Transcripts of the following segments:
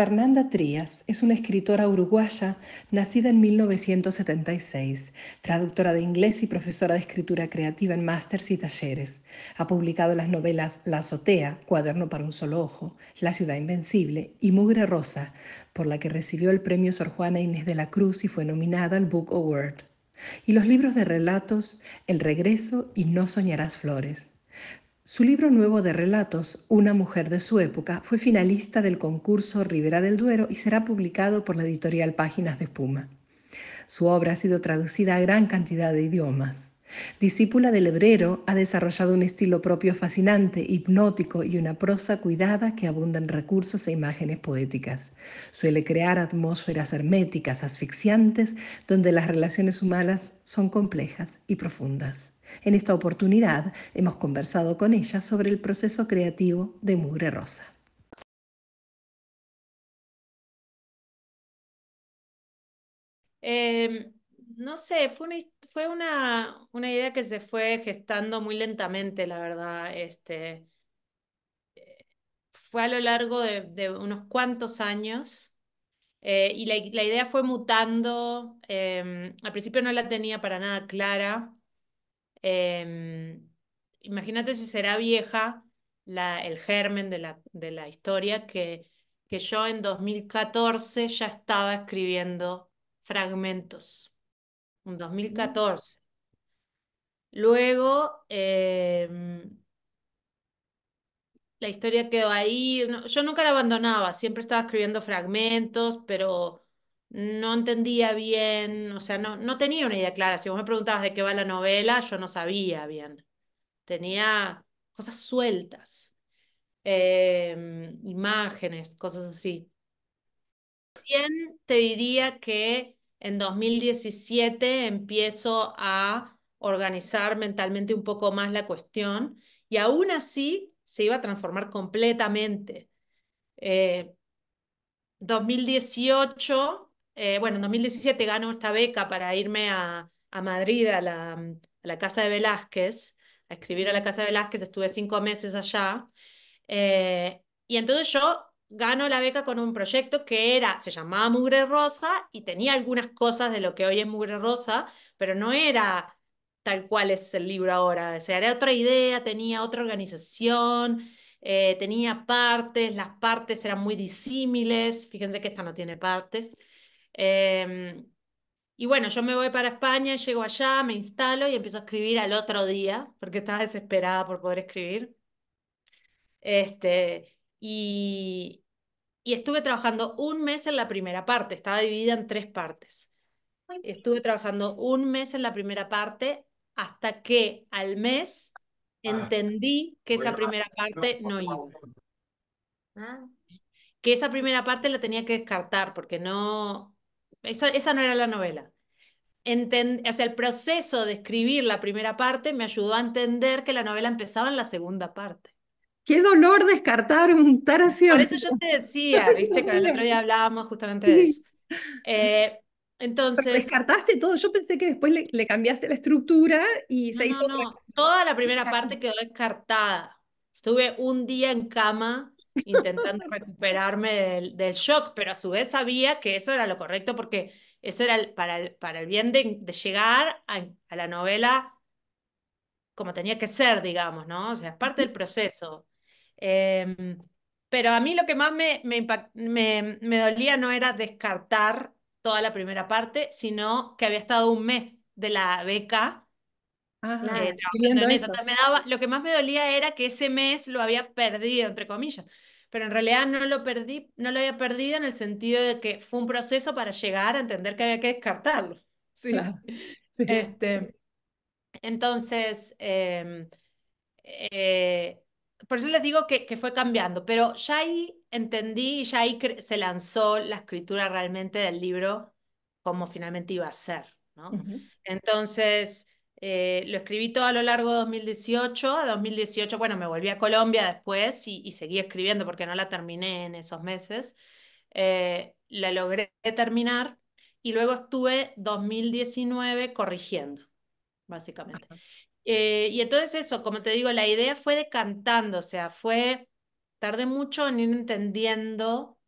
Fernanda Trías es una escritora uruguaya nacida en 1976, traductora de inglés y profesora de escritura creativa en másters y talleres. Ha publicado las novelas La azotea, Cuaderno para un solo ojo, La ciudad invencible y Mugre Rosa, por la que recibió el premio Sor Juana Inés de la Cruz y fue nominada al Book Award. Y los libros de relatos El regreso y No soñarás flores. Su libro nuevo de relatos, Una mujer de su época, fue finalista del concurso Ribera del Duero y será publicado por la editorial Páginas de Espuma. Su obra ha sido traducida a gran cantidad de idiomas. Discípula del hebrero, ha desarrollado un estilo propio fascinante, hipnótico y una prosa cuidada que abunda en recursos e imágenes poéticas. Suele crear atmósferas herméticas, asfixiantes, donde las relaciones humanas son complejas y profundas. En esta oportunidad hemos conversado con ella sobre el proceso creativo de Mugre Rosa. Eh, no sé, fue una idea que se fue gestando muy lentamente, la verdad. Fue a lo largo de unos cuantos años y la idea fue mutando. Al principio no la tenía para nada clara. Eh, Imagínate si será vieja el germen de la historia que yo en 2014 ya estaba escribiendo fragmentos. En 2014. Luego, la historia quedó ahí. Yo nunca la abandonaba, siempre estaba escribiendo fragmentos, pero no entendía bien, o sea, no tenía una idea clara. Si vos me preguntabas de qué va la novela, yo no sabía bien. Tenía cosas sueltas, imágenes, cosas así. Te diría que en 2017 empiezo a organizar mentalmente un poco más la cuestión y aún así se iba a transformar completamente. Eh, 2018, bueno, en 2017 gano esta beca para irme a Madrid a la Casa de Velázquez, a escribir a la Casa de Velázquez, estuve 5 meses allá. Y entonces yo gano la beca con un proyecto se llamaba Mugre Rosa y tenía algunas cosas de lo que hoy es Mugre Rosa, pero no era tal cual es el libro ahora. O sea, era otra idea, tenía otra organización, tenía partes, las partes eran muy disímiles. Fíjense que esta no tiene partes. Eh, y bueno, yo me voy para España, llego allá, me instalo y empiezo a escribir al otro día, porque estaba desesperada por poder escribir. Y, y estuve trabajando un mes en la primera parte, estaba dividida en tres partes. Estuve trabajando un mes en la primera parte hasta que al mes entendí que esa primera parte no iba. Ah. Que esa primera parte la tenía que descartar porque esa no era la novela. O sea, el proceso de escribir la primera parte me ayudó a entender que la novela empezaba en la segunda parte. Qué dolor descartar un Por Taración. eso yo te decía, viste, que el otro día hablábamos justamente de Sí. eso. Eh, Pero entonces, descartaste todo. Yo pensé que después le cambiaste la estructura y no, se no, hizo otra no, cosa. toda la primera parte quedó descartada. Estuve un día en cama intentando recuperarme del shock, pero a su vez sabía que eso era lo correcto porque eso era para el bien de llegar a la novela como tenía que ser, digamos, ¿no? O sea, es parte del proceso. Eh, pero a mí lo que más me dolía no era descartar toda la primera parte, sino que había estado un mes de la beca Ah, trabajando viviendo en eso. eso. Entonces lo que más me dolía era que ese mes lo había perdido, entre comillas. Pero en realidad no lo perdí, no lo había perdido en el sentido de que fue un proceso para llegar a entender que había que descartarlo. ¿Sí? Claro, sí. Este, entonces, eh, por eso les digo que fue cambiando, pero ya ahí entendí, ya ahí se lanzó la escritura realmente del libro, como finalmente iba a ser, ¿no? Ujú, Entonces, lo escribí todo a lo largo de 2018. A 2018, bueno, me volví a Colombia después y seguí escribiendo porque no la terminé en esos meses. La logré terminar y luego estuve 2019 corrigiendo, básicamente. Y entonces eso, como te digo, la idea fue decantando, o sea, tardé mucho en ir entendiendo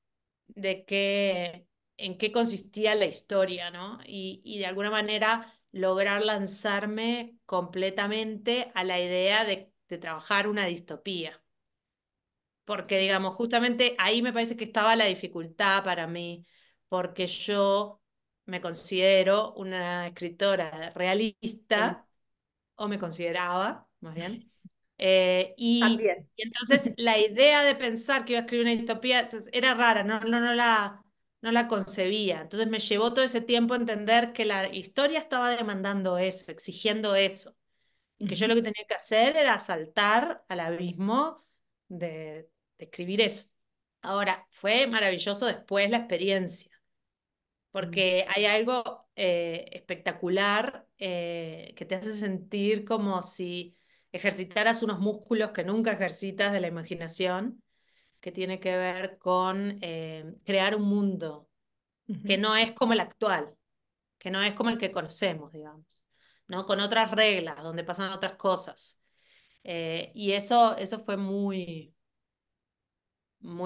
en qué consistía la historia, ¿no? Y de alguna manera lograr lanzarme completamente a la idea de trabajar una distopía. Porque, digamos, justamente ahí me parece que estaba la dificultad para mí, porque yo me considero una escritora Sí, realista, o me consideraba, más bien. también. Y entonces la idea de pensar que iba a escribir una distopía entonces, era rara, no la concebía. Entonces me llevó todo ese tiempo a entender que la historia estaba demandando eso, exigiendo eso, y que yo lo Ujú, que tenía que hacer era saltar al abismo de escribir eso. Ahora, fue maravilloso después la experiencia mm, porque hay algo espectacular que te hace sentir como si ejercitaras unos músculos que nunca ejercitas de la imaginación, que tiene que ver con crear un mundo que ujú. no es como el actual, que no es como el que conocemos, digamos, ¿no? Con otras reglas, donde pasan otras cosas. Y eso fue muy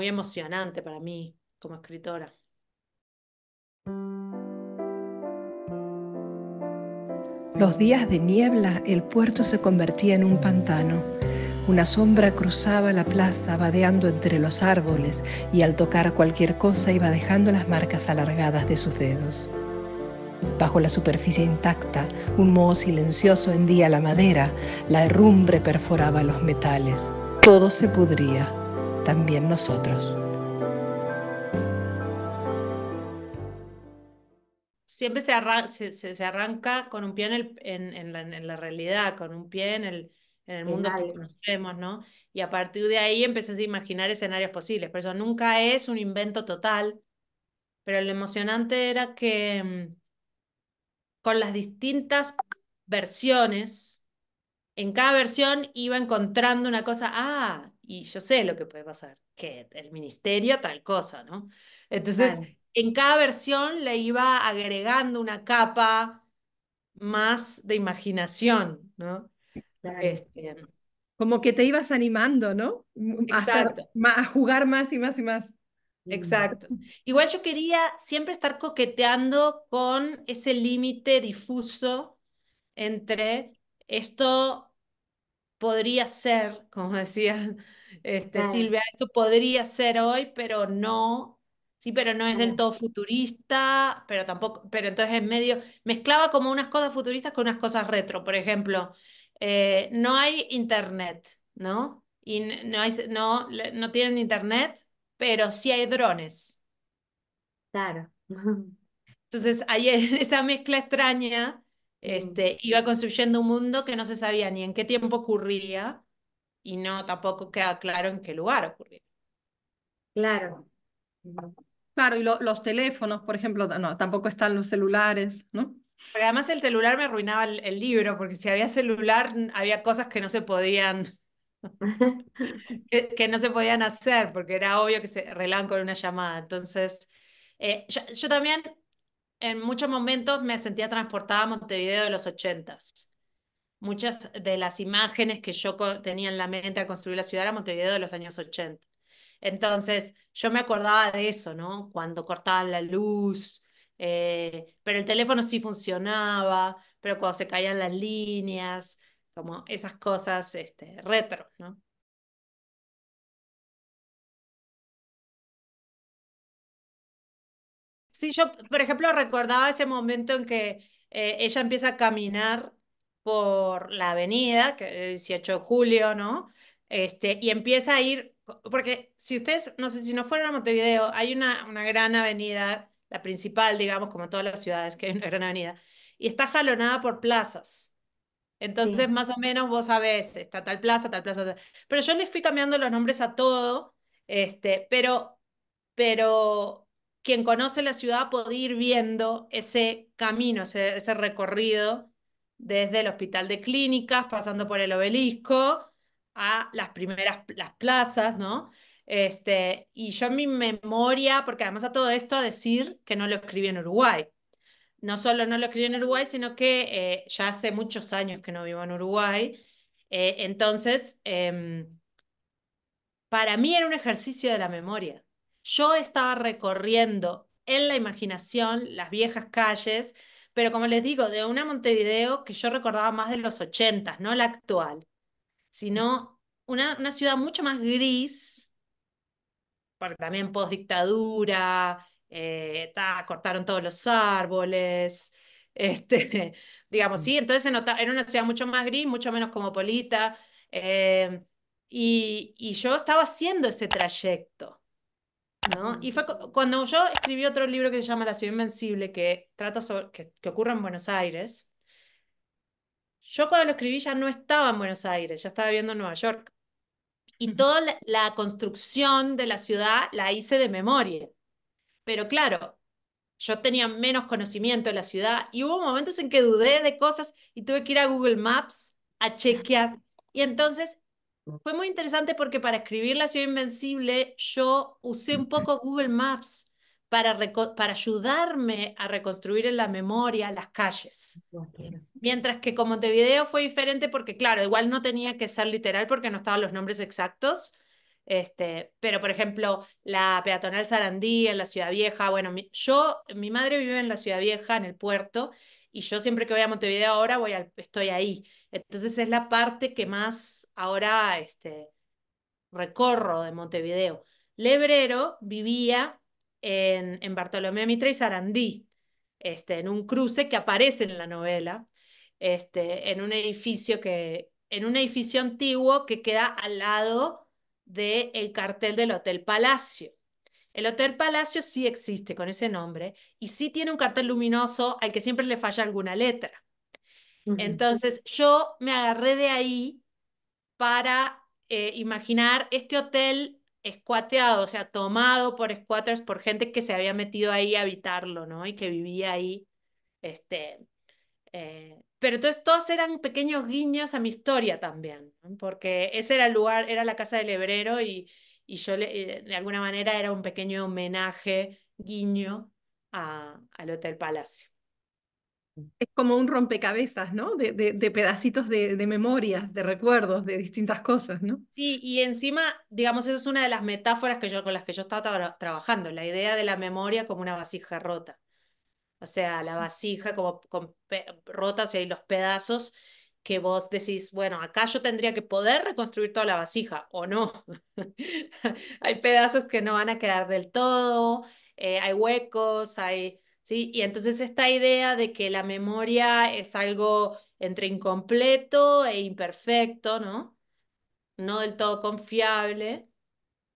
emocionante para mí como escritora. Los días de niebla, el puerto se convertía en un pantano. Una sombra cruzaba la plaza vadeando entre los árboles y al tocar cualquier cosa iba dejando las marcas alargadas de sus dedos. Bajo la superficie intacta, un moho silencioso hendía la madera, la herrumbre perforaba los metales. Todo se pudría, también nosotros. Siempre se arranca con un pie en la realidad, con un pie en el En mundo que algo. conocemos, ¿no? Y a partir de ahí empiezas a imaginar escenarios posibles. Por eso nunca es un invento total, pero lo emocionante era que con las distintas versiones, en cada versión iba encontrando una cosa, y yo sé lo que puede pasar, que el ministerio tal cosa, ¿no? Entonces, Claro, en cada versión le iba agregando una capa más de imaginación, ¿no? claro. Este, Como que te ibas animando, ¿no? A hacer, exacto, a jugar más y más y más. Mm, exacto. Igual yo quería siempre estar coqueteando con ese límite difuso entre esto podría ser, como decía claro, Silvia, esto podría ser hoy, pero no, sí, pero no es del claro, todo futurista, pero tampoco, pero entonces en medio, mezclaba como unas cosas futuristas con unas cosas retro, por ejemplo, no hay internet, ¿no? Y no tienen internet, pero sí hay drones. claro. Entonces, ahí en esa mezcla extraña, Mm, iba construyendo un mundo que no se sabía ni en qué tiempo ocurría y no tampoco queda claro en qué lugar ocurría. claro. Mm, Claro, y los teléfonos, por ejemplo, no, tampoco están los celulares, ¿no? Pero además el celular me arruinaba el libro, porque si había celular, había cosas que no se podían, que no se podían hacer, porque era obvio que se arreglaban con una llamada. Entonces, yo también en muchos momentos me sentía transportada a Montevideo de los 80s. Muchas de las imágenes que yo tenía en la mente al construir la ciudad era Montevideo de los años 80. Entonces, yo me acordaba de eso, ¿no? Cuando cortaban la luz, pero el teléfono sí funcionaba, pero cuando se caían las líneas, como esas cosas, retro, ¿no? Sí, yo, por ejemplo, recordaba ese momento en que ella empieza a caminar por la avenida, que es 18 de julio, ¿no? Y empieza a ir, porque si ustedes, no sé si no fueron a Montevideo, hay una gran avenida, la principal, digamos, como en todas las ciudades, que hay una gran avenida, y está jalonada por plazas. Entonces, sí, más o menos vos sabés, está tal plaza, tal plaza, tal. Pero yo les fui cambiando los nombres a todo, pero quien conoce la ciudad puede ir viendo ese camino, ese recorrido desde el Hospital de Clínicas, pasando por el Obelisco, a las primeras las plazas, ¿no? Y yo en mi memoria, porque además a todo esto a decir que no lo escribí en Uruguay. No solo no lo escribí en Uruguay, sino que ya hace muchos años que no vivo en Uruguay. Entonces, para mí era un ejercicio de la memoria. yo estaba recorriendo en la imaginación las viejas calles, pero como les digo, de una Montevideo que yo recordaba más de los 80, no la actual, sino una ciudad mucho más gris, porque también post-dictadura, cortaron todos los árboles, este, digamos, sí, entonces era una ciudad mucho más gris, mucho menos cosmopolita, eh, y yo estaba haciendo ese trayecto, ¿no? Y fue cuando yo escribí otro libro que se llama La ciudad invencible, que trata sobre, que ocurre en Buenos Aires. Yo cuando lo escribí ya no estaba en Buenos Aires, ya estaba viviendo en Nueva York. Y Ujú. toda la construcción de la ciudad la hice de memoria. Pero claro, yo tenía menos conocimiento de la ciudad y hubo momentos en que dudé de cosas y tuve que ir a Google Maps a chequear. Y entonces fue muy interesante porque para escribir La ciudad invencible yo usé un poco Google Maps para ayudarme a reconstruir en la memoria las calles. Mientras que con Montevideo fue diferente porque, claro, igual no tenía que ser literal porque no estaban los nombres exactos. Pero, por ejemplo, la peatonal Sarandí en la Ciudad Vieja, bueno, mi madre vive en la Ciudad Vieja, en el puerto, y yo siempre que voy a Montevideo ahora estoy ahí. Entonces es la parte que más ahora recorro de Montevideo. Lebrero vivía en Bartolomé Mitre y Sarandí, en un cruce que aparece en la novela, en un edificio antiguo que queda al lado del cartel del Hotel Palacio. El Hotel Palacio sí existe con ese nombre y sí tiene un cartel luminoso al que siempre le falla alguna letra. Ujú. Entonces yo me agarré de ahí para imaginar este hotel escuateado, o sea, tomado por squatters, por gente que se había metido ahí a habitarlo, ¿no? Y que vivía ahí. Pero entonces todos eran pequeños guiños a mi historia también, ¿no? Porque ese era el lugar, era la casa del hebrero y yo de alguna manera era un pequeño homenaje, guiño al Hotel Palacio. Es como un rompecabezas, ¿no? De pedacitos de memorias, de recuerdos, de distintas cosas, ¿no? Sí, y encima, digamos, esa es una de las metáforas con las que yo estaba trabajando, la idea de la memoria como una vasija rota. O sea, la vasija como rota, o sea, y los pedazos que vos decís, bueno, acá yo tendría que poder reconstruir toda la vasija, o no. Hay pedazos que no van a quedar del todo, hay huecos, ¿sí? Y entonces esta idea de que la memoria es algo entre incompleto e imperfecto, ¿no? No del todo confiable,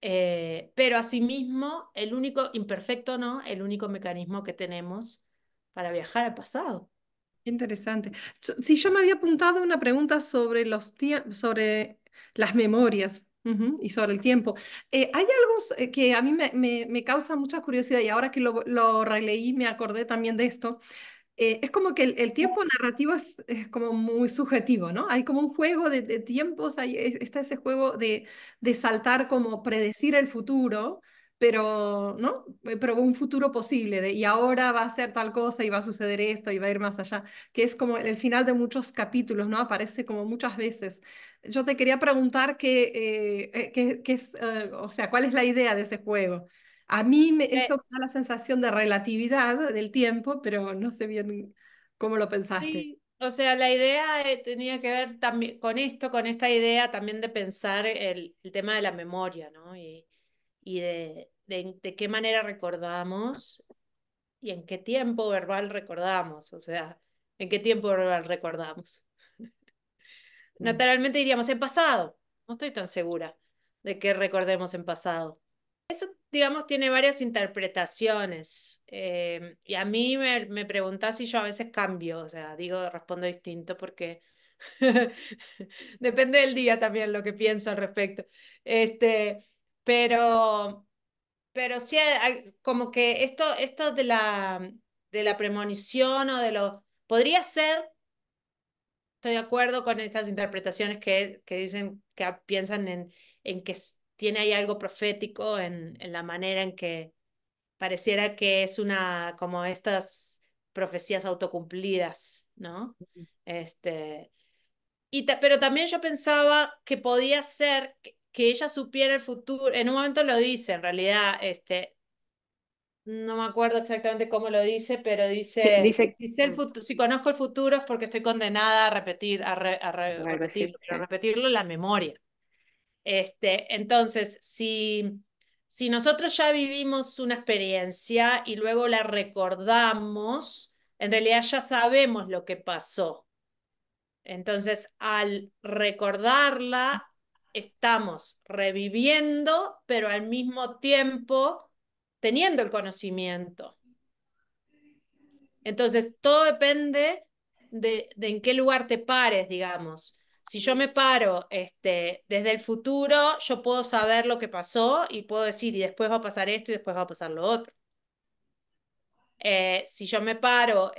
pero asimismo, el único, imperfecto no, el único mecanismo que tenemos para viajar al pasado. Interesante. Sí, yo me había apuntado una pregunta sobre sobre las memorias, y sobre el tiempo. Hay algo que a mí me causa mucha curiosidad y ahora que lo releí me acordé también de esto. Es como que el tiempo narrativo es como muy subjetivo, ¿no? Hay como un juego de tiempos, está ese juego de saltar como predecir el futuro, pero, ¿no? Pero un futuro posible, y ahora va a ser tal cosa y va a suceder esto y va a ir más allá, que es como el final de muchos capítulos, ¿no? Aparece como muchas veces. Yo te quería preguntar qué es, o sea, ¿cuál es la idea de ese juego? A mí Eh, eso me da la sensación de relatividad del tiempo, pero no sé bien cómo lo pensaste. sí, o sea, la idea tenía que ver también con esto, con esta idea también de pensar el tema de la memoria, ¿no? Y de qué manera recordamos y en qué tiempo verbal recordamos, o sea, en qué tiempo verbal recordamos. Mm. Naturalmente diríamos en pasado. No estoy tan segura de que recordemos en pasado. Digamos, tiene varias interpretaciones. Y a mí me preguntás si yo a veces cambio, o sea, digo, respondo distinto porque depende del día también lo que pienso al respecto. Este, pero, pero sí, como que esto de la premonición o de lo... Podría ser. Estoy de acuerdo con estas interpretaciones que dicen, que piensan en que tiene ahí algo profético en la manera en que pareciera que es como estas profecías autocumplidas, ¿no? Este, pero también yo pensaba que podía ser, que ella supiera el futuro. En un momento lo dice, en realidad, no me acuerdo exactamente cómo lo dice, pero Sí, dice, dice, si sé el futuro, si conozco el futuro es porque estoy condenada a repetir, algo así. repetirlo, pero repetirlo en la memoria. Entonces, si nosotros ya vivimos una experiencia y luego la recordamos, en realidad ya sabemos lo que pasó. Entonces, al recordarla, estamos reviviendo, pero al mismo tiempo teniendo el conocimiento. Entonces, todo depende de en qué lugar te pares, digamos. Si yo me paro desde el futuro, yo puedo saber lo que pasó y puedo decir, y después va a pasar esto y después va a pasar lo otro. Si yo me paro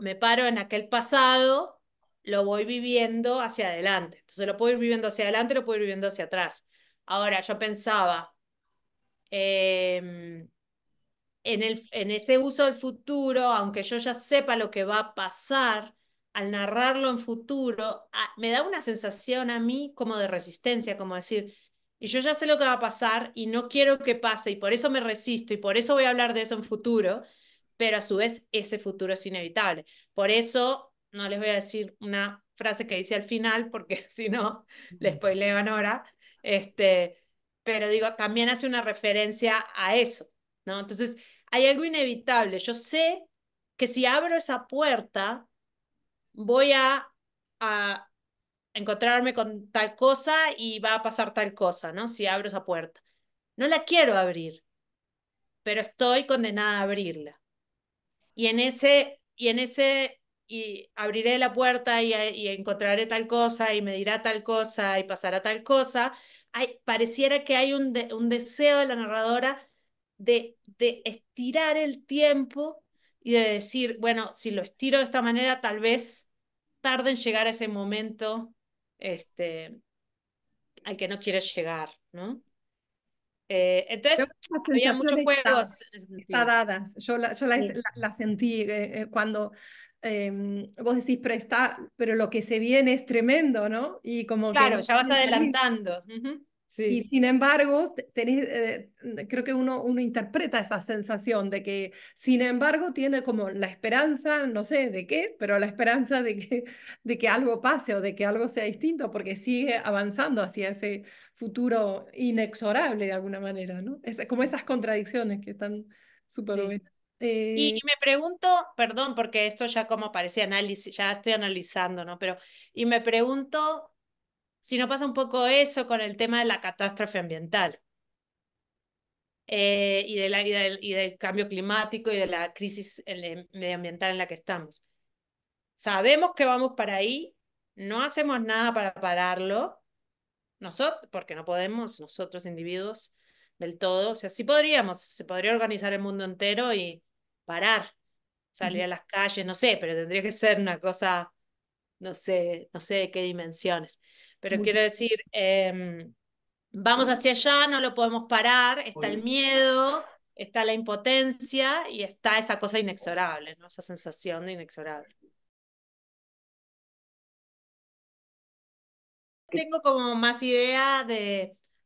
me paro en aquel pasado, lo voy viviendo hacia adelante. Entonces lo puedo ir viviendo hacia adelante, lo puedo ir viviendo hacia atrás. Ahora, yo pensaba, eh, en ese uso del futuro, aunque yo ya sepa lo que va a pasar, al narrarlo en futuro, me da una sensación a mí como de resistencia, como decir, y yo ya sé lo que va a pasar y no quiero que pase y por eso me resisto y por eso voy a hablar de eso en futuro, pero a su vez ese futuro es inevitable. Por eso no les voy a decir una frase que dice al final, porque si no, le spoileo ahora, pero digo, también hace una referencia a eso, ¿no? Entonces, hay algo inevitable. Yo sé que si abro esa puerta, voy a encontrarme con tal cosa y va a pasar tal cosa, ¿no? Si abro esa puerta. No la quiero abrir, pero estoy condenada a abrirla. Y abriré la puerta y encontraré tal cosa y me dirá tal cosa y pasará tal cosa. Pareciera que hay un deseo de la narradora de estirar el tiempo y de decir, bueno, si lo estiro de esta manera, tal vez tarde en llegar a ese momento este, al que no quiero llegar, ¿no? Creo Entonces, que la había sensación muchos juegos en ese está sentido. dada. Sí, La sentí cuando vos decís, pero lo que se viene es tremendo, ¿no? Y como que Claro, no ya vas quiere salir. adelantando. Ujú. Y Sí. sin embargo, creo que uno interpreta esa sensación de que, sin embargo, tiene como la esperanza, no sé de qué, pero la esperanza de que algo pase o de que algo sea distinto, porque sigue avanzando hacia ese futuro inexorable de alguna manera, ¿no? Como esas contradicciones que están súper Sí. buenas. Y me pregunto, perdón, porque esto ya como parece análisis, ya estoy analizando, ¿no? Pero, y me pregunto si no pasa un poco eso con el tema de la catástrofe ambiental y del cambio climático y de la crisis medioambiental en la que estamos. Sabemos que vamos para ahí, no hacemos nada para pararlo, nosotros, porque no podemos, nosotros individuos del todo, o sea, sí podríamos, se podría organizar el mundo entero y parar, salir a las calles, no sé, pero tendría que ser una cosa, no sé de qué dimensiones. Pero Multi- quiero decir, vamos hacia allá, no lo podemos parar, está el miedo, está la impotencia y está esa cosa inexorable, ¿no? Esa sensación de inexorable. Tengo como más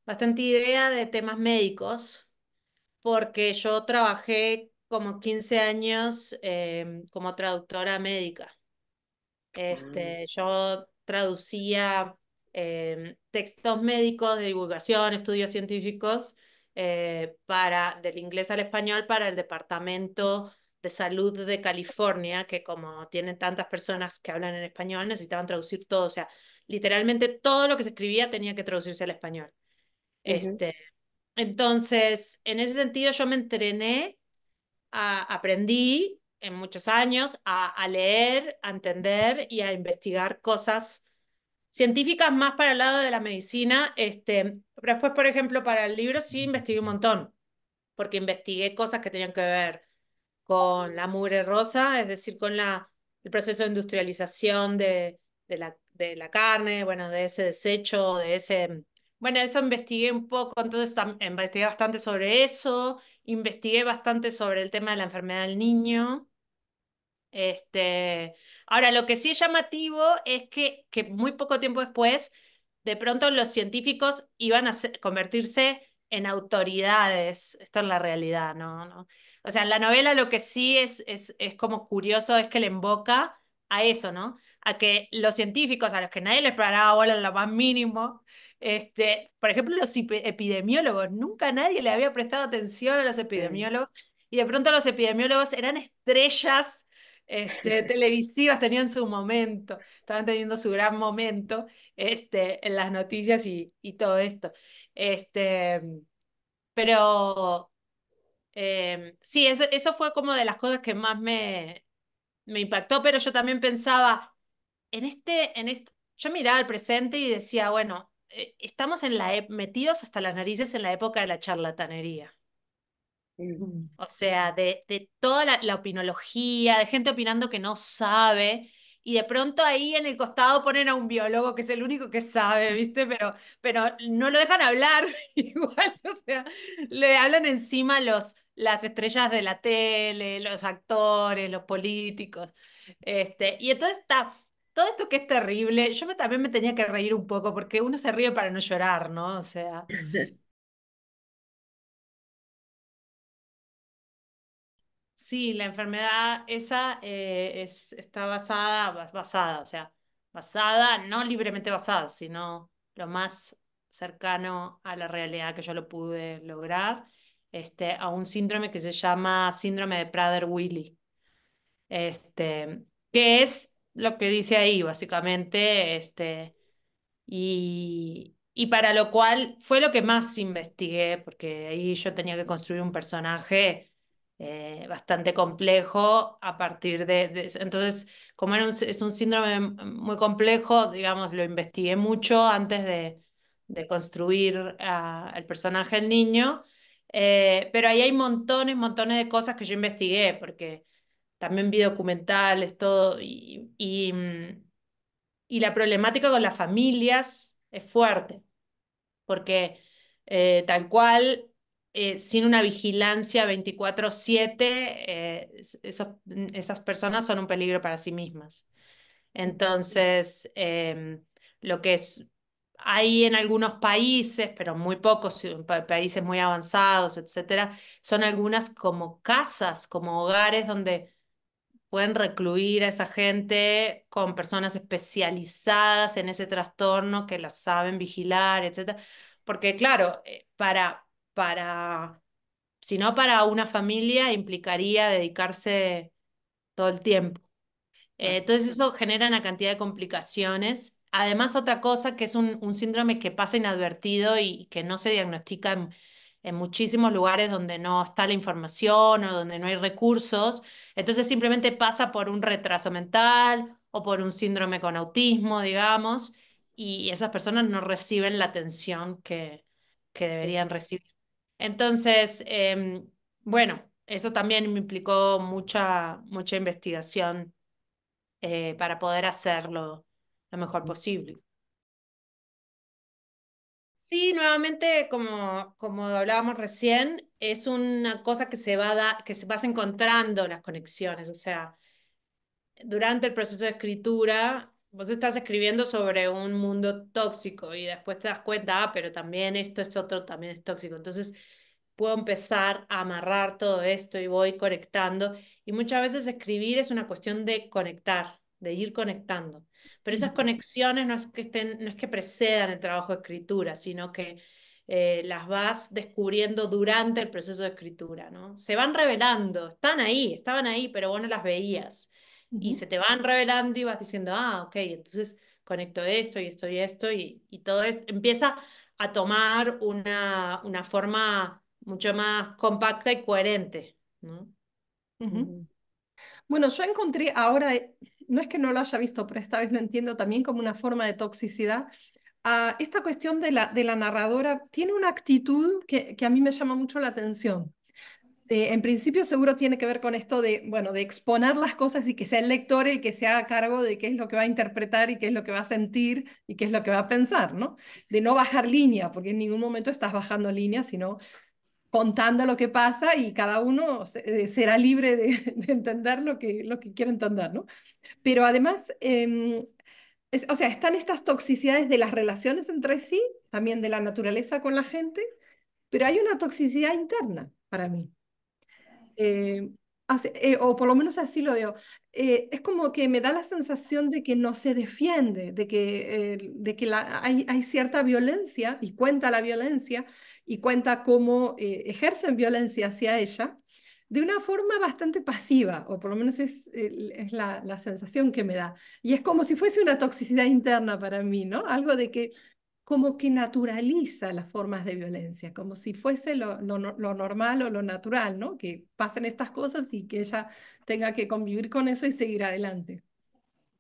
bastante idea de temas médicos, porque yo trabajé como 15 años como traductora médica. Yo traducía textos médicos de divulgación, estudios científicos, del inglés al español para el Departamento de Salud de California, que como tienen tantas personas que hablan en español, necesitaban traducir todo. O sea, literalmente todo lo que se escribía tenía que traducirse al español. ujú, Este, entonces, en ese sentido, yo me entrené, aprendí en muchos años a leer, a entender y a investigar cosas científicas más para el lado de la medicina. Pero después, por ejemplo, para el libro sí investigué un montón, porque investigué cosas que tenían que ver con la mugre rosa, es decir, con el proceso de industrialización de la carne, bueno, de ese desecho, de ese... Bueno, eso investigué un poco, entonces investigué bastante sobre eso, investigué bastante sobre el tema de la enfermedad del niño. Ahora, lo que sí es llamativo es que muy poco tiempo después de pronto los científicos iban a convertirse en autoridades. Esto es la realidad, ¿no? O sea, en la novela lo que sí es como curioso es que le invoca a eso, ¿no? A que los científicos, a los que nadie les paraba bola en lo más mínimo, por ejemplo, los epidemiólogos, nunca nadie le había prestado atención a los epidemiólogos, y de pronto los epidemiólogos eran estrellas televisivas, tenían su momento, estaban teniendo su gran momento en las noticias y todo esto. Este, pero sí, eso fue como de las cosas que más me impactó, pero yo también pensaba, yo miraba al presente y decía, bueno, estamos metidos hasta las narices en la época de la charlatanería. Mm. O sea, de toda la opinología, de gente opinando que no sabe, y de pronto ahí en el costado ponen a un biólogo que es el único que sabe, ¿viste? Pero no lo dejan hablar igual, o sea, le hablan encima las estrellas de la tele, los actores, los políticos. Y entonces está todo esto que es terrible, también me tenía que reír un poco, porque uno se ríe para no llorar, ¿no? O sea. Sí, la enfermedad esa está basada, o sea, basada, no libremente basada, sino lo más cercano a la realidad que yo lo pude lograr, a un síndrome que se llama síndrome de Prader-Willi, que es lo que dice ahí, básicamente, y para lo cual fue lo que más investigué, porque ahí yo tenía que construir un personaje bastante complejo a partir de eso. Entonces, como es un síndrome muy complejo, digamos, lo investigué mucho antes de construir el personaje, el niño. Pero ahí hay montones, montones de cosas que yo investigué, porque también vi documentales, todo, y la problemática con las familias es fuerte, porque tal cual, sin una vigilancia 24/7, esas personas son un peligro para sí mismas. Entonces, lo que hay en algunos países, pero muy pocos, países muy avanzados, etcétera, son algunas como casas, como hogares donde pueden recluir a esa gente con personas especializadas en ese trastorno que las saben vigilar, etcétera. Porque claro, si no para una familia implicaría dedicarse todo el tiempo. Entonces eso genera una cantidad de complicaciones. Además, otra cosa que es un síndrome que pasa inadvertido y que no se diagnostica en muchísimos lugares donde no está la información o donde no hay recursos. Entonces simplemente pasa por un retraso mental o por un síndrome con autismo, digamos, y esas personas no reciben la atención que deberían recibir. Entonces, bueno, eso también me implicó mucha investigación para poder hacerlo lo mejor posible. Sí, nuevamente, como hablábamos recién, es una cosa que que se vas encontrando las conexiones. O sea, durante el proceso de escritura, vos estás escribiendo sobre un mundo tóxico y después te das cuenta, pero también esto es otro, también es tóxico. Entonces, puedo empezar a amarrar todo esto y voy conectando. Y muchas veces escribir es una cuestión de conectar, de ir conectando. Pero esas conexiones no es que precedan el trabajo de escritura, sino que las vas descubriendo durante el proceso de escritura, ¿no? Se van revelando, estaban ahí, pero vos no las veías. Y Ujú, se te van revelando y vas diciendo, ok, entonces conecto esto y esto y esto, y todo esto empieza a tomar una forma mucho más compacta y coherente, ¿no? ujú. Ujú. Bueno, yo encontré ahora, no es que no lo haya visto, pero esta vez lo entiendo también como una forma de toxicidad. Esta cuestión de la narradora tiene una actitud que a mí me llama mucho la atención. En principio seguro tiene que ver con esto de, bueno, de exponer las cosas y que sea el lector el que se haga cargo de qué es lo que va a interpretar y qué es lo que va a sentir y qué es lo que va a pensar, ¿no? De no bajar línea, porque en ningún momento estás bajando línea, sino contando lo que pasa y cada uno será libre de entender lo que quiere entender, ¿no? Pero además, O sea, están estas toxicidades de las relaciones entre sí, también de la naturaleza con la gente, pero hay una toxicidad interna para mí. Eh, o por lo menos así lo veo. Es como que me da la sensación de que no se defiende, de que hay cierta violencia y cuenta la violencia y cuenta cómo ejercen violencia hacia ella de una forma bastante pasiva, o por lo menos es la sensación que me da. Y es como si fuese una toxicidad interna para mí, ¿no? Algo de que como que naturaliza las formas de violencia, como si fuese lo normal o lo natural, ¿no? Que pasen estas cosas y que ella tenga que convivir con eso y seguir adelante.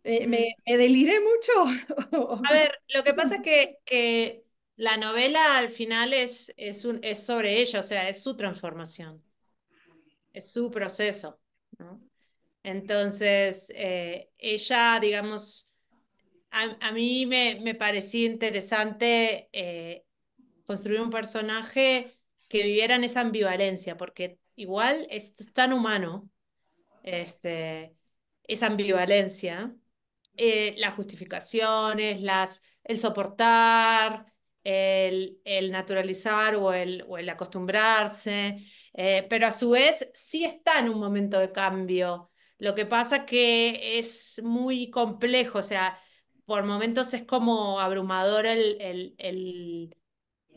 Mm. Me deliré mucho? ¿O A ver, lo que pasa es que la novela al final es sobre ella, o sea, es su transformación, es su proceso, ¿no? Entonces, ella, digamos, a mí me parecía interesante construir un personaje que viviera en esa ambivalencia, porque igual es tan humano esa ambivalencia, las justificaciones, el soportar, el naturalizar o el acostumbrarse, pero a su vez sí está en un momento de cambio. Lo que pasa que es muy complejo, o sea, por momentos es como abrumador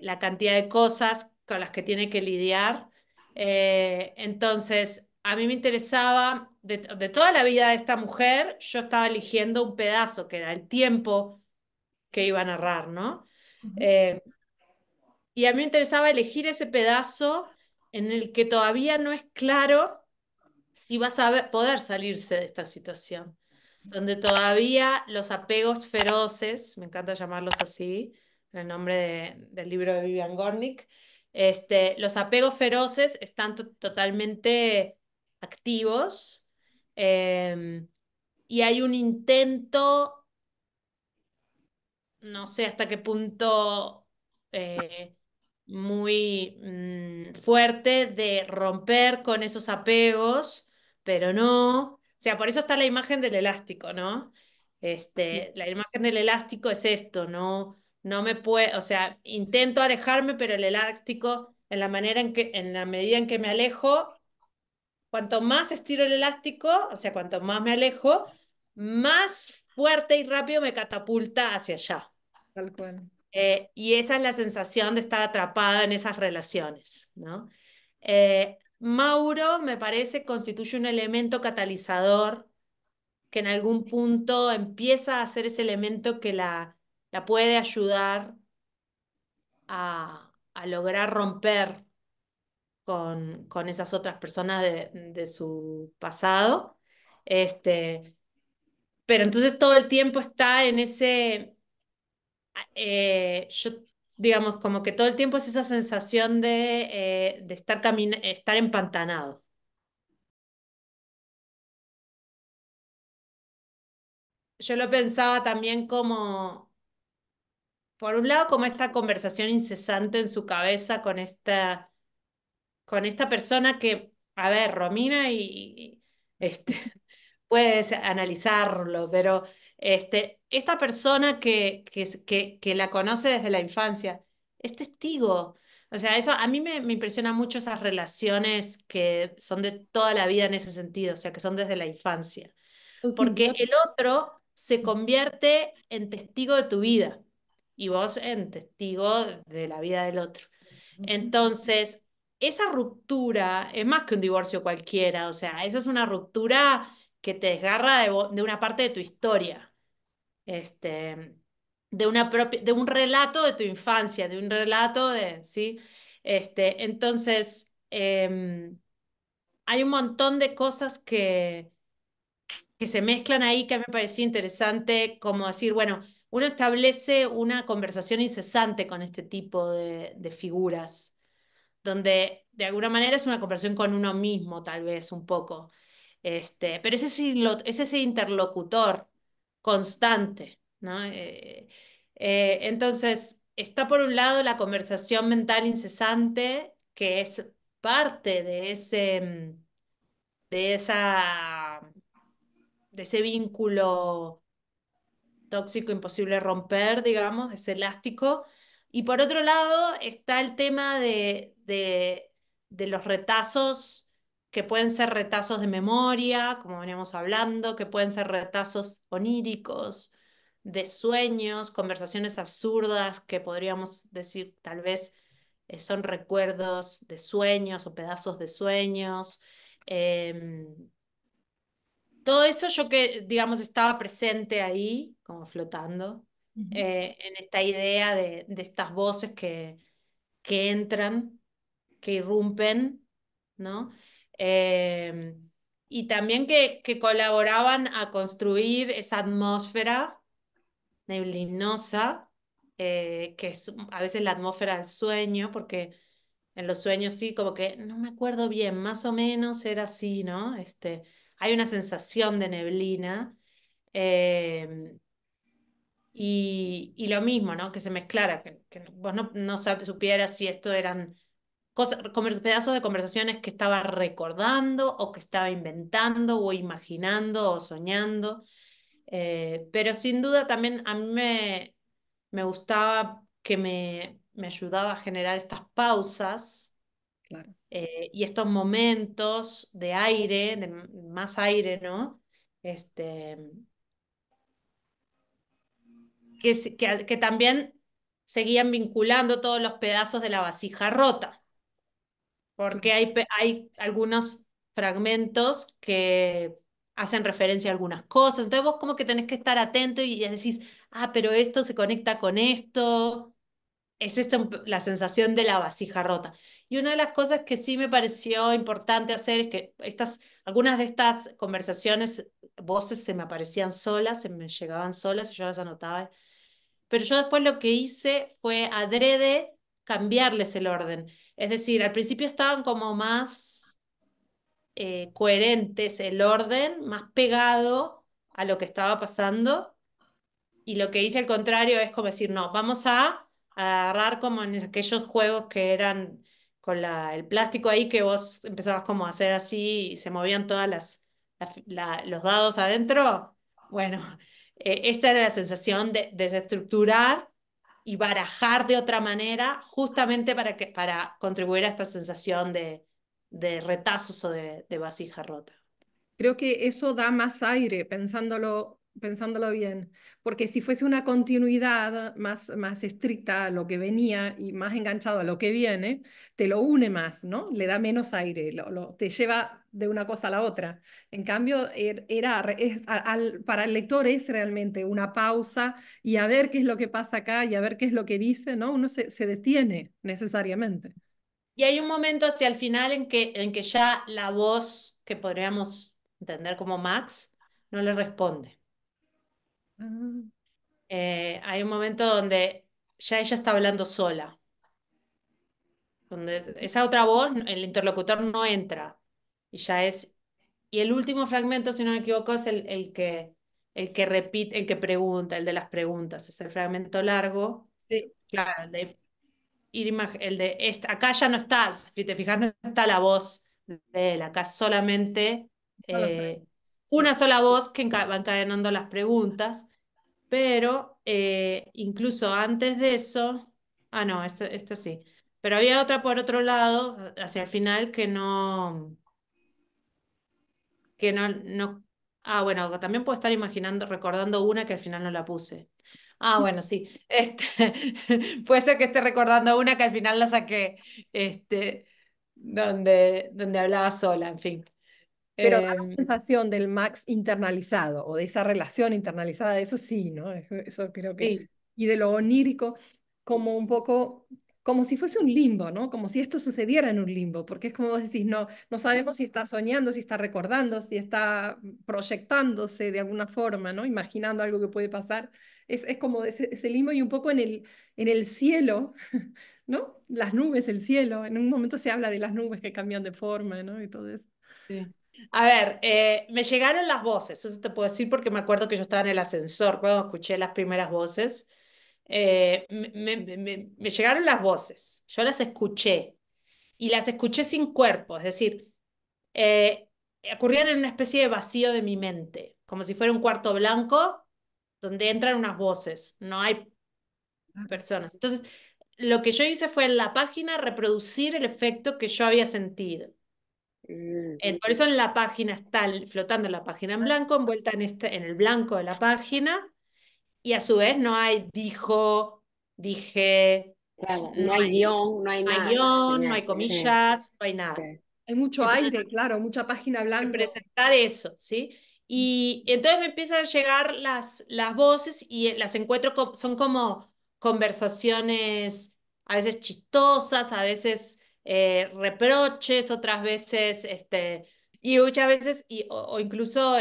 la cantidad de cosas con las que tiene que lidiar. Entonces, a mí me interesaba, de toda la vida de esta mujer, yo estaba eligiendo un pedazo, que era el tiempo que iba a narrar, ¿no? Ujú. Eh, y a mí me interesaba elegir ese pedazo en el que todavía no es claro si vas a poder salirse de esta situación, donde todavía los apegos feroces, me encanta llamarlos así, en el nombre del libro de Vivian Gornick, los apegos feroces están totalmente activos, eh, y hay un intento, no sé hasta qué punto eh, muy fuerte de romper con esos apegos, pero no. O sea, por eso está la imagen del elástico, ¿no? La imagen del elástico es esto, no me puede, o sea, intento alejarme, pero el elástico, en la medida en que me alejo, cuanto más estiro el elástico, o sea, cuanto más me alejo, más fuerte y rápido me catapulta hacia allá. Tal cual. Y esa es la sensación de estar atrapada en esas relaciones, ¿no? Mauro, me parece, constituye un elemento catalizador que en algún punto empieza a ser ese elemento que la puede ayudar a lograr romper con esas otras personas de su pasado. Este, pero entonces todo el tiempo está en yo, digamos, como que todo el tiempo es esa sensación de estar empantanado. Yo lo pensaba también como, por un lado, como esta conversación incesante en su cabeza con esta persona que, a ver, Romina puedes analizarlo, pero esta persona que la conoce desde la infancia es testigo. O sea, eso a mí me impresiona mucho esas relaciones que son de toda la vida en ese sentido, o sea, que son desde la infancia. Son Porque el simbióticos. otro se convierte en testigo de tu vida y vos en testigo de la vida del otro. Ujú. Entonces, esa ruptura es más que un divorcio cualquiera, o sea, esa es una ruptura que te desgarra de una parte de tu historia, este, de un relato de tu infancia, de un relato ¿sí? Entonces, hay un montón de cosas que se mezclan ahí que a mí me parecía interesante, como decir, bueno, uno establece una conversación incesante con este tipo de figuras donde de alguna manera es una conversación con uno mismo, tal vez un poco. Pero es ese interlocutor constante, ¿no? Entonces, está por un lado la conversación mental incesante, que es parte de esa, de ese vínculo tóxico, imposible romper, digamos, es elástico. Y por otro lado está el tema de los retazos, que pueden ser retazos de memoria, como veníamos hablando, que pueden ser retazos oníricos, de sueños, conversaciones absurdas, que podríamos decir tal vez son recuerdos de sueños o pedazos de sueños. Em, Todo eso yo que, digamos, estaba presente ahí, como flotando, Ujú. en esta idea de estas voces que entran, que irrumpen, ¿no? Eh, y también que colaboraban a construir esa atmósfera neblinosa, que es a veces la atmósfera del sueño, porque en los sueños sí, como que no me acuerdo bien, más o menos era así, ¿no? Hay una sensación de neblina. eh, y lo mismo, ¿no? Que se mezclara, que vos no supieras si esto eran pedazos de conversaciones que estaba recordando o que estaba inventando o imaginando o soñando. Pero sin duda también a mí me gustaba que me ayudaba a generar estas pausas Claro, y estos momentos de aire, de más aire, ¿no? Este, que también seguían vinculando todos los pedazos de la vasija rota, porque claro. hay algunos fragmentos que hacen referencia a algunas cosas, entonces vos como que tenés que estar atento y decís, ah, pero esto se conecta con esto, es esta la sensación de la vasija rota. Y una de las cosas que sí me pareció importante hacer es que algunas de estas conversaciones, voces se me aparecían solas, se me llegaban solas y yo las anotaba. Pero yo después lo que hice fue adrede cambiarles el orden. Es decir, al principio estaban como más coherentes el orden, más pegado a lo que estaba pasando. Y lo que hice al contrario es como decir, no, vamos a agarrar como en aquellos juegos que eran con el plástico ahí que vos empezabas como a hacer así y se movían todas los dados adentro. Bueno, esta era la sensación de desestructurar y barajar de otra manera, justamente para contribuir a esta sensación de retazos o de vasija rota. Creo que eso da más aire pensándolo bien, porque si fuese una continuidad más estricta a lo que venía y más enganchado a lo que viene, te lo une más, ¿no? Le da menos aire, te lleva de una cosa a la otra. En cambio, para el lector es realmente una pausa y a ver qué es lo que pasa acá y a ver qué es lo que dice, ¿no? Uno se detiene necesariamente. Y hay un momento hacia el final en que ya la voz que podríamos entender como Max no le responde. Ah, Hay un momento donde ya ella está hablando sola, donde esa otra voz, el interlocutor no entra. Y ya es. Y el último fragmento, si no me equivoco, es el que repite, el que pregunta, el de las preguntas. Es el fragmento largo. sí, Claro, acá ya no está, si te fijas, no está la voz de él, acá solamente son las eh, preguntas, una sí. sola voz que va encadenando las preguntas, pero incluso antes de eso, no, este sí, pero había otra por otro lado, hacia el final, que no, bueno, también puedo estar imaginando, recordando una que al final no la puse. Bueno, sí. Puede ser que esté recordando una que al final la saqué, donde hablaba sola, en fin. Pero da la Eh, sensación del Max internalizado o de esa relación internalizada, eso sí, ¿no? Eso creo que. sí, Y de lo onírico, como un poco, como si fuese un limbo, ¿no? Como si esto sucediera en un limbo, porque es como vos decís, no sabemos si está soñando, si está recordando, si está proyectándose de alguna forma, ¿no? Imaginando algo que puede pasar. Es como ese limbo y un poco en el cielo, ¿no? Las nubes, el cielo. En un momento se habla de las nubes que cambian de forma, ¿no? Y todo eso. sí. A ver, me llegaron las voces, eso te puedo decir porque me acuerdo que yo estaba en el ascensor cuando escuché las primeras voces. Me llegaron las voces, yo las escuché y las escuché sin cuerpo, es decir, eh, ocurrían en una especie de vacío de mi mente, como si fuera un cuarto blanco donde entran unas voces, no hay personas. Entonces, lo que yo hice fue en la página reproducir el efecto que yo había sentido. Por eso en la página está flotando la página en blanco, envuelta en el blanco de la página, y a su vez no hay dijo, dije, Claro, no no hay guión, no hay hay nada. guión, no hay Genial. Sí, comillas, no hay nada. sí. Hay mucho Entonces, aire, claro, mucha página blanco. representar eso, ¿sí? Y entonces me empiezan a llegar las voces y las encuentro, son como conversaciones a veces chistosas, a veces reproches, otras veces, y muchas veces, o incluso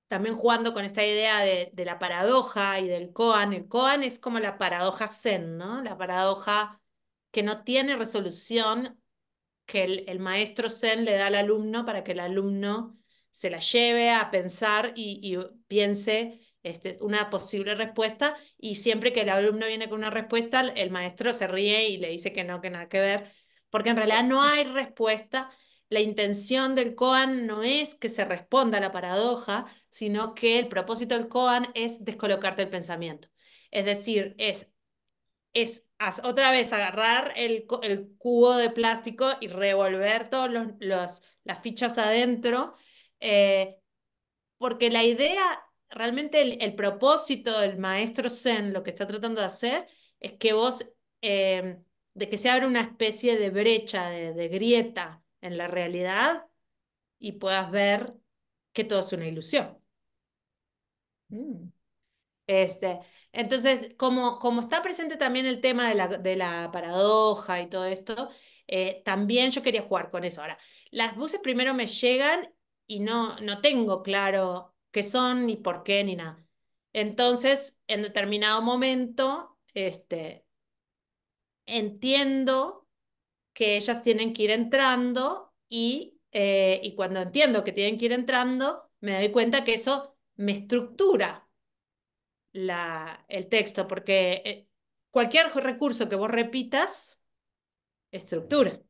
también jugando con esta idea de la paradoja y del koan. El koan es como la paradoja zen, ¿no? La paradoja que no tiene resolución, que el maestro zen le da al alumno para que el alumno se la lleve a pensar y piense una posible respuesta, y siempre que el alumno viene con una respuesta, el maestro se ríe y le dice que no, que nada que ver, porque en realidad no hay respuesta. La intención del koan no es que se responda a la paradoja, sino que el propósito del koan es descolocarte el pensamiento. Es decir, otra vez agarrar el cubo de plástico y revolver todas las fichas adentro, eh, porque la idea, realmente el propósito del maestro Zen, lo que está tratando de hacer, es que vos, de que se abra una especie de brecha, de grieta en la realidad, y puedas ver que todo es una ilusión. Mm. Este, entonces, como está presente también el tema de la paradoja y todo esto, también yo quería jugar con eso. Ahora, las voces primero me llegan y no tengo claro qué son, ni por qué, ni nada. Entonces, en determinado momento, entiendo que ellas tienen que ir entrando, y cuando entiendo que tienen que ir entrando, me doy cuenta que eso me estructura el texto, porque cualquier recurso que vos repitas, estructura.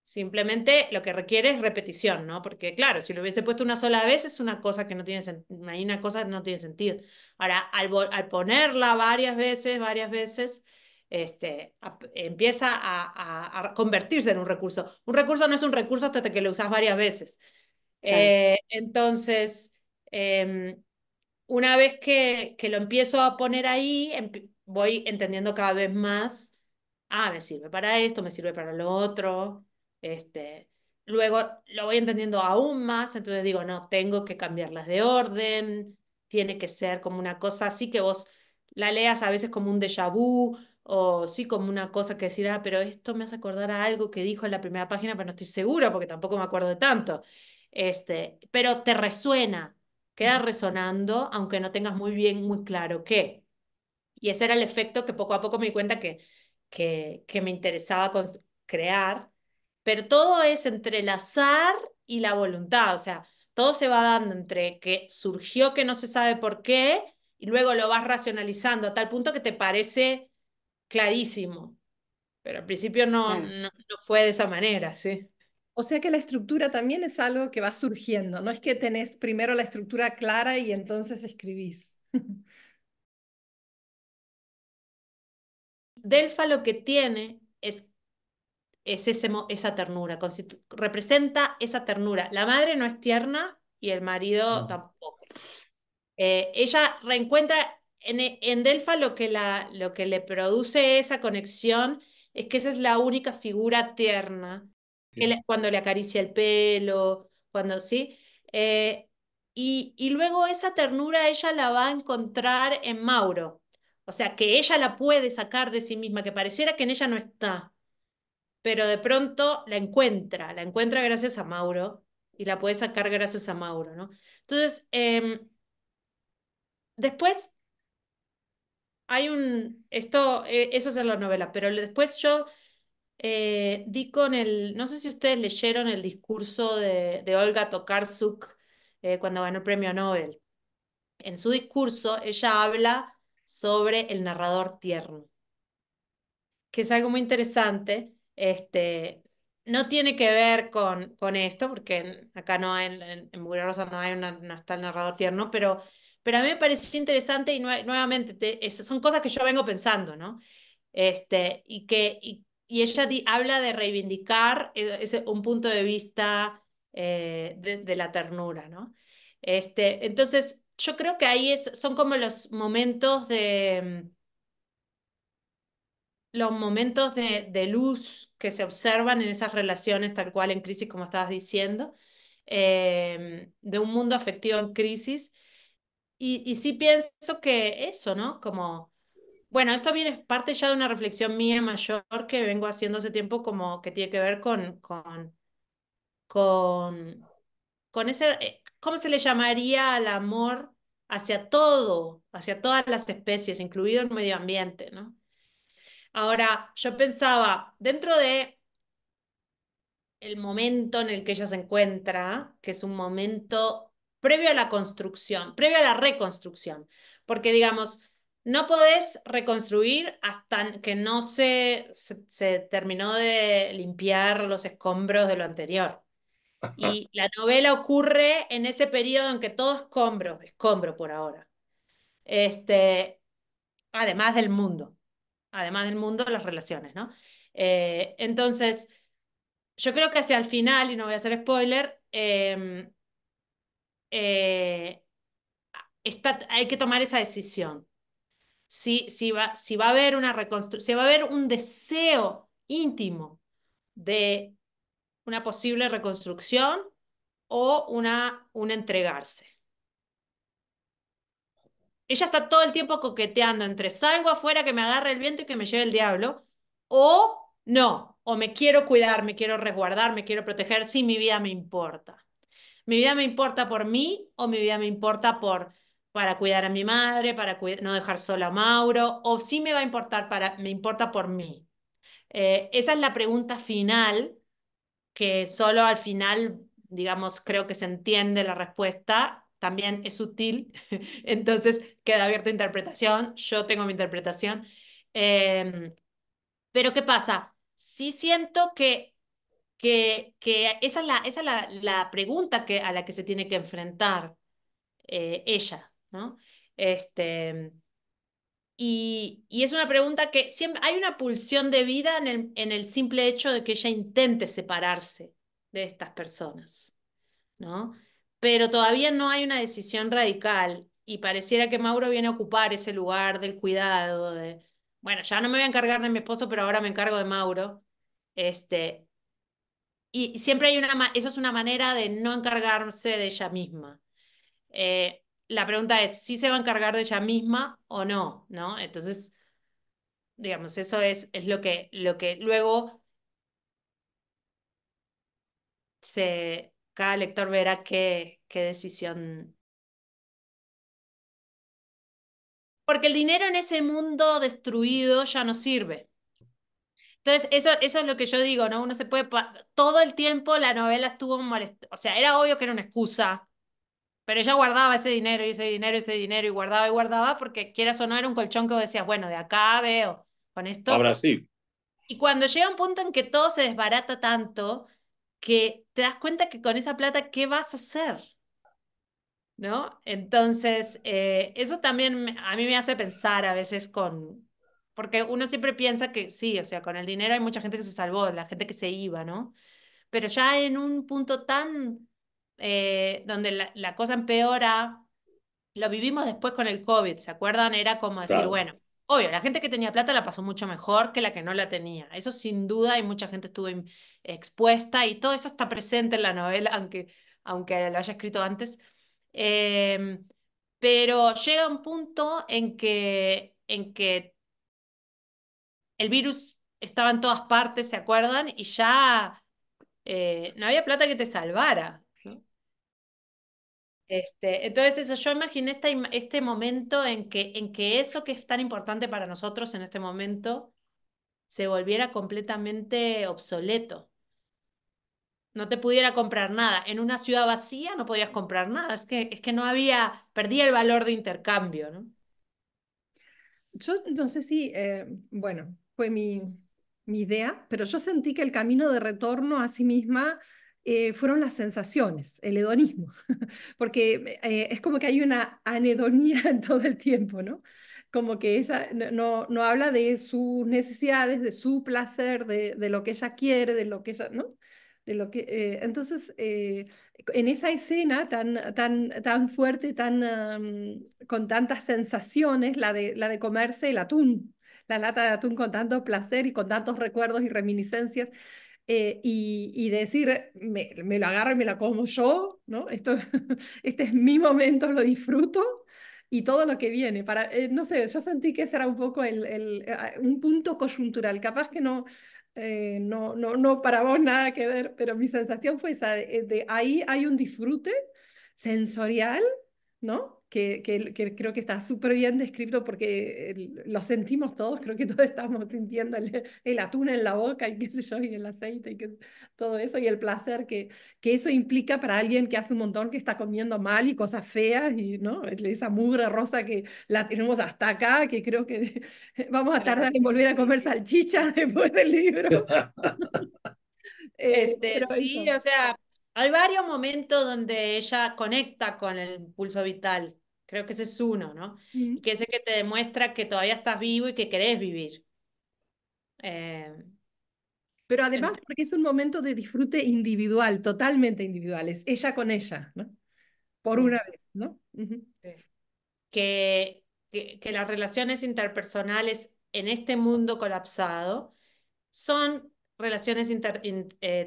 Simplemente lo que requiere es repetición, ¿no? Porque claro, si lo hubiese puesto una sola vez es una cosa que no tiene sentido, hay una cosa que no tiene sentido. Ahora, al ponerla varias veces, empieza a convertirse en un recurso. Un recurso no es un recurso hasta que lo usas varias veces. Claro, Entonces, una vez que lo empiezo a poner ahí, voy entendiendo cada vez más, me sirve para esto, me sirve para lo otro, este, luego lo voy entendiendo aún más, entonces digo, no, tengo que cambiarlas de orden, tiene que ser como una cosa así que vos la leas a veces como un déjà vu, o sí como una cosa que decir, pero esto me hace acordar a algo que dijo en la primera página, pero no estoy segura porque tampoco me acuerdo de tanto. Pero te resuena, queda resonando, aunque no tengas muy bien, muy claro qué. Y ese era el efecto que poco a poco me di cuenta que me interesaba crear, pero todo es entre el azar y la voluntad, o sea, todo se va dando entre que surgió que no se sabe por qué, y luego lo vas racionalizando a tal punto que te parece clarísimo, pero al principio claro. no fue de esa manera, ¿sí? O sea que la estructura también es algo que va surgiendo, no es que tenés primero la estructura clara y entonces escribís. Delfa lo que tiene es esa ternura, representa esa ternura. La madre no es tierna y el marido tampoco. Ella reencuentra en Delfa lo que le produce esa conexión es que esa es la única figura tierna, cuando le acaricia el pelo, cuando sí. Eh, y luego esa ternura ella la va a encontrar en Mauro. O sea, que ella la puede sacar de sí misma, que pareciera que en ella no está, pero de pronto la encuentra gracias a Mauro y la puede sacar gracias a Mauro, ¿no? Entonces, después eso es en la novela, pero después yo di con no sé si ustedes leyeron el discurso de Olga Tokarczuk cuando ganó el premio Nobel. En su discurso, ella habla sobre el narrador tierno, que es algo muy interesante. No tiene que ver con esto, porque acá no hay, en Mujer Rosa no está el narrador tierno, Pero a mí me pareció interesante y nuevamente son cosas que yo vengo pensando, ¿no? Y ella habla de reivindicar un punto de vista de la ternura, ¿no? Entonces, yo creo que ahí son como los momentos de luz que se observan en esas relaciones tal cual en crisis, como estabas diciendo, de un mundo afectivo en crisis. Y sí pienso que eso, ¿no? Como, bueno, esto viene parte ya de una reflexión mía mayor que vengo haciendo hace tiempo, como que tiene que ver con, con ese, ¿cómo se le llamaría al amor hacia todo, hacia todas las especies, incluido el medio ambiente, ¿no? Ahora, yo pensaba, dentro de el momento en el que ella se encuentra, que es un momento previo a la construcción, previo a la reconstrucción, porque digamos, no podés reconstruir hasta que no se terminó de limpiar los escombros de lo anterior. Y la novela ocurre en ese periodo en que todo es escombro, escombro por ahora. Este, además del mundo, las relaciones, ¿no? Entonces, yo creo que hacia el final, y no voy a hacer spoiler, eh, hay que tomar esa decisión. Si va a haber una reconstrucción, si va a haber un deseo íntimo de una posible reconstrucción o un entregarse. Ella está todo el tiempo coqueteando entre salgo afuera que me agarre el viento y que me lleve el diablo, o no, o me quiero cuidar, me quiero resguardar, me quiero proteger, sí, mi vida me importa. ¿Mi vida me importa por mí o mi vida me importa para cuidar a mi madre, para no dejar sola a Mauro? ¿O sí me va a importar me importa por mí? Esa es la pregunta final, que solo al final, digamos, creo que se entiende la respuesta. También es sutil, entonces queda abierta a interpretación. Yo tengo mi interpretación. Pero ¿qué pasa? Sí siento que esa es la pregunta a la que se tiene que enfrentar ella, ¿no? Este, y es una pregunta que siempre hay una pulsión de vida en el simple hecho de que ella intente separarse de estas personas, ¿no? Pero todavía no hay una decisión radical y pareciera que Mauro viene a ocupar ese lugar del cuidado, bueno, ya no me voy a encargar de mi esposo, pero ahora me encargo de Mauro. Este, y siempre eso es una manera de no encargarse de ella misma. La pregunta es si se va a encargar de ella misma o no, ¿no? Entonces, digamos, eso es lo que luego cada lector verá qué decisión. Porque el dinero en ese mundo destruido ya no sirve. Entonces, eso es lo que yo digo, ¿no? Uno se puede. Todo el tiempo la novela estuvo molesta. O sea, era obvio que era una excusa. Pero ella guardaba ese dinero y ese dinero y ese dinero y guardaba porque quieras o no era un colchón que vos decías, bueno, de acá veo con esto. Ahora sí. Y cuando llega un punto en que todo se desbarata tanto que te das cuenta que con esa plata, ¿qué vas a hacer? ¿No? Entonces, eso también a mí me hace pensar a veces porque uno siempre piensa que sí, o sea, con el dinero hay mucha gente que se salvó, la gente que se iba, ¿no? Pero ya en un punto tan donde la cosa empeora. Lo vivimos después con el COVID, ¿se acuerdan? Era como decir, Claro. bueno, obvio, la gente que tenía plata la pasó mucho mejor que la que no la tenía. Eso sin duda, y mucha gente estuvo expuesta y todo eso está presente en la novela, aunque lo haya escrito antes. Eh, pero llega un punto en que el virus estaba en todas partes, ¿se acuerdan? Y ya no había plata que te salvara, ¿no? Entonces eso, yo imaginé este momento en que eso que es tan importante para nosotros en este momento se volviera completamente obsoleto. No te pudiera comprar nada. En una ciudad vacía no podías comprar nada. Es que no había, perdía el valor de intercambio, ¿no? Yo no sé si, bueno, fue mi idea, pero yo sentí que el camino de retorno a sí misma fueron las sensaciones, el hedonismo, porque es como que hay una anhedonía en todo el tiempo, ¿no? Como que ella no habla de sus necesidades, de su placer, de lo que ella quiere, de lo que ella, ¿no? De lo que, entonces, en esa escena tan fuerte, con tantas sensaciones, la de comerse el atún, la lata de atún con tanto placer y con tantos recuerdos y reminiscencias, y decir, me lo agarro y me lo como yo, ¿no? Este es mi momento, lo disfruto. Y todo lo que viene, no sé, yo sentí que ese era un poco un punto coyuntural, capaz que no para vos nada que ver, pero mi sensación fue esa, de ahí hay un disfrute sensorial, ¿no? Que creo que está súper bien descrito porque lo sentimos todos, creo que todos estamos sintiendo el atún en la boca y qué sé yo, y el aceite y todo eso, y el placer que eso implica para alguien que hace un montón que está comiendo mal y cosas feas, y ¿no? Esa mugre rosa que la tenemos hasta acá, que creo que vamos a tardar en volver a comer salchicha después del libro. Pero Sí, eso. o sea, hay varios momentos donde ella conecta con el pulso vital. Creo que ese es uno, ¿no? Y Mm. que ese que te demuestra que todavía estás vivo y que querés vivir. Eh, Pero además, ent- porque es un momento de disfrute individual, totalmente individual, es ella con ella, ¿no? Por sí, una vez, ¿no? Ujú. sí. Que las relaciones interpersonales en este mundo colapsado son relaciones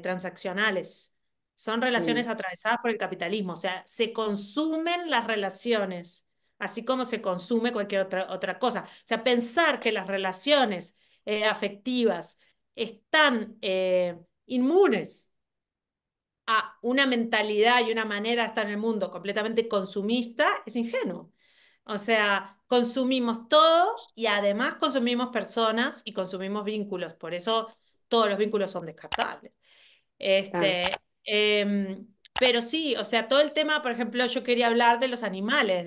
transaccionales, son relaciones Sí, atravesadas por el capitalismo, o sea, se consumen las relaciones, así como se consume cualquier otra cosa. O sea, pensar que las relaciones afectivas están inmunes a una mentalidad y una manera de estar en el mundo completamente consumista es ingenuo. O sea, consumimos todo y además consumimos personas y consumimos vínculos. Por eso todos los vínculos son descartables. claro. Este, pero sí, o sea, todo el tema, por ejemplo, yo quería hablar de los animales,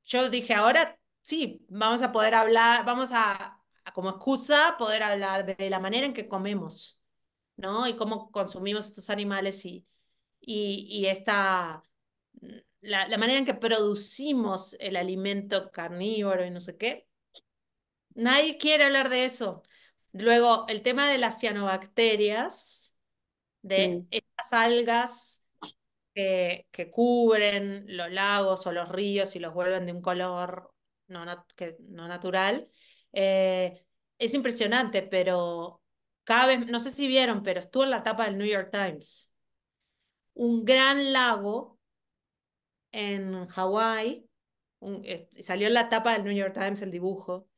yo dije, ahora sí, vamos a poder hablar, como excusa, poder hablar de la manera en que comemos, ¿no? Y cómo consumimos estos animales y la manera en que producimos el alimento carnívoro y no sé qué. Nadie quiere hablar de eso. Luego, el tema de las cianobacterias, de Mm, estas algas que cubren los lagos o los ríos y los vuelven de un color no natural. Eh, es impresionante, pero cada vez, no sé si vieron, pero estuvo en la tapa del New York Times. Un gran lago en Hawái, salió en la tapa del New York Times el dibujo,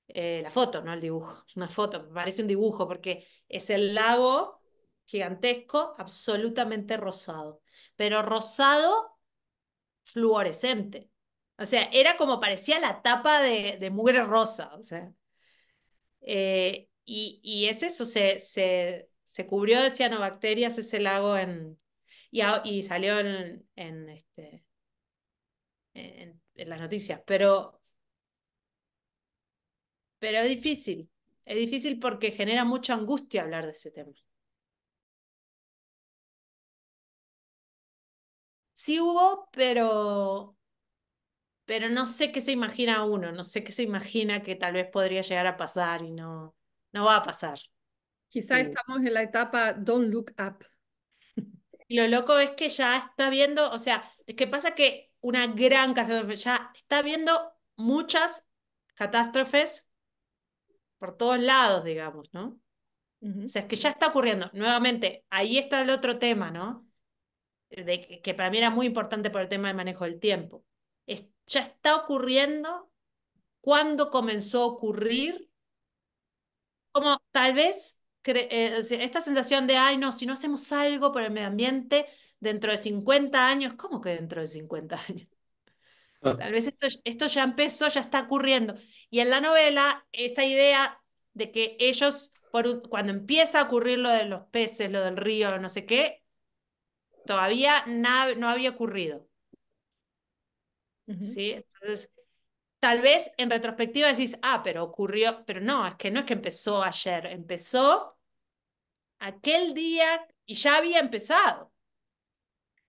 la foto, no el dibujo, es una foto, parece un dibujo porque es el lago gigantesco, absolutamente rosado, pero rosado fluorescente. O sea, era como parecía la tapa de mugre rosa, o sea. Y es eso, se cubrió de cianobacterias ese lago y salió en las noticias, pero es difícil porque genera mucha angustia hablar de ese tema. Sí hubo, pero no sé qué se imagina uno, no sé qué se imagina que tal vez podría llegar a pasar y no va a pasar. Quizá sí, estamos en la etapa Don't Look Up. Y lo loco es que ya está viendo, o sea, es que pasa que una gran catástrofe, ya está viendo muchas catástrofes por todos lados, digamos, ¿no? O Ujú. sea, es que ya está ocurriendo. Nuevamente, ahí está el otro tema, ¿no? Que para mí era muy importante por el tema del manejo del tiempo. Ya está ocurriendo cuando comenzó a ocurrir, como tal vez o sea, esta sensación de, ay, no, si no hacemos algo por el medio ambiente dentro de 50 años, ¿cómo que dentro de 50 años? Tal vez esto ya empezó, ya está ocurriendo. Y en la novela, esta idea de que ellos, cuando empieza a ocurrir lo de los peces, lo del río, no sé qué, todavía nada, no había ocurrido. Ujú. ¿Sí? Entonces, tal vez en retrospectiva decís, ah, pero ocurrió, pero no es que empezó ayer, empezó aquel día y ya había empezado.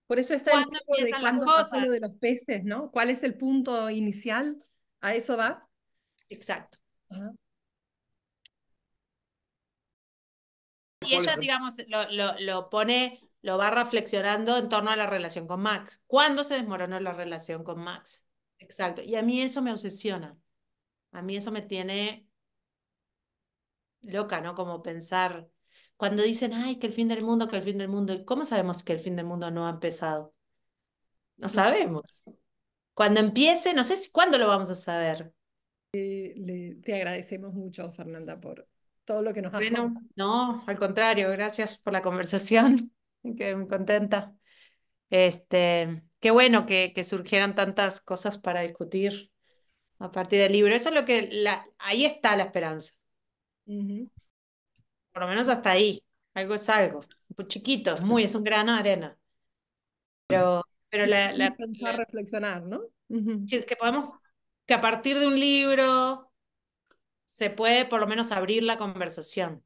Por eso está el ¿Cuándo juego de empiezan las cuándo pasó lo de cosas? los peces, ¿no? ¿Cuál es el punto inicial? ¿A eso va? Exacto. Ajá. Y ella, digamos, lo pone, lo va reflexionando en torno a la relación con Max. ¿Cuándo se desmoronó la relación con Max? Exacto. Y a mí eso me obsesiona. A mí eso me tiene loca, ¿no? Como pensar, cuando dicen, ay, que el fin del mundo, que el fin del mundo. ¿Y cómo sabemos que el fin del mundo no ha empezado? No sabemos. Cuando empiece, no sé si cuándo lo vamos a saber. Te agradecemos mucho, Fernanda, por todo lo que nos has Bueno, contado. no, al contrario, gracias por la conversación. Quedé muy contenta. Qué bueno que surgieran tantas cosas para discutir a partir del libro. Eso es lo que ahí está la esperanza. Ujú. Por lo menos hasta ahí. Algo es algo. Muy chiquito, es un grano de arena. Pero Que podemos pensar, reflexionar, ¿no? Ujú. que podemos, que a partir de un libro se puede por lo menos abrir la conversación.